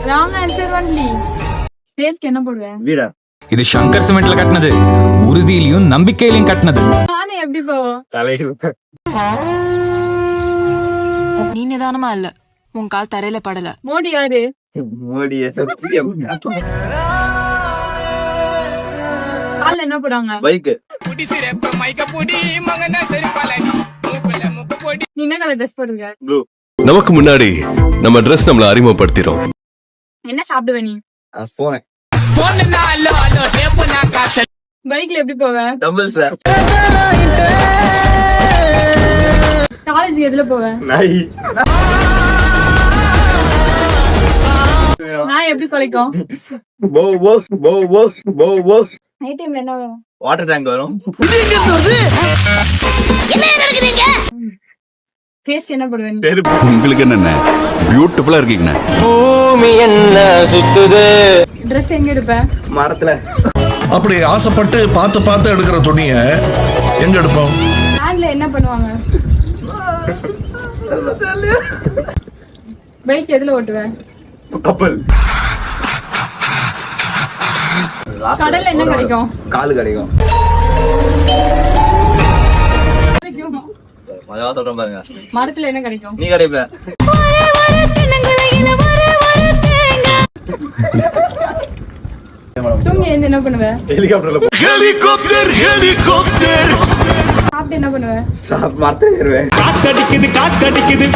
Wrong answer only. ஃபேஸ்க்கு என்ன போடுவேன்? வீடா? இது சங்கர் சிமெண்ட்ல கட்டினது, உறுதியிலையும் நம்பிக்கையிலையும் கட்டினது. நானே எப்படி போவோம்? தலையில நீ நிதானமா இல்ல, உன் கால் தரையில படல. மோடி யாரு? மோடிய கால்ல என்ன போடுவாங்க? பைக். நீ என்ன கலர் ட்ரெஸ் போடுங்க? ப்ளூ. நமக்கு முன்னாடி நம்ம ட்ரெஸ் நம்மள அறிமுகப்படுத்திரும். என்ன சாப்பிடுவ நீ? போன். பைக்ல எப்படி போவ? டம்பிள்ஸ்ல. காலேஜ்க்கு எதுல போவ? நாய். நான் எப்படி குலைக்கும்? போ போ போ போ போ போ. நைட் டைம்ல என்ன வரும்? வாட்டர் டேங்க் வரும். ஃபேஸ்க்கு என்ன போடுவ நீ? உங்களுக்கு என்னென்ன பியூட்டிஃபுல்லா இருக்கீங்க. பூமி என்ன சுத்துது. ட்ரெஸ் எங்க எடுப்ப? மரத்துல. அப்படி ஆசைப்பட்டு பார்த்து பார்த்து எடுக்கிற துணிய எங்க எடுப்போம்? ஹேண்ட்ல என்ன பண்ணுவாங்க? பைக் எதுல ஓட்டுவ? கப்பல். கடல்ல என்ன கிடைக்கும்? காலு கிடைக்கும். மஜாவா சொல்றேன் பாருங்க. மரத்துல என்ன கிடைக்கும்? நீ கிடைப்ப. தூங்கி எழுந்து என்ன பண்ணுவ? ஹெலிகாப்டர்ல போ. Helicopter helicopter. சாப்பிட்டு என்ன பண்ணுவ? மரத்துல ஏறுவேன். காத்தடிக்குது காத்தடிக்குது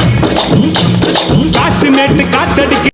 காற்று நேட்டு காத்தடிக்குது.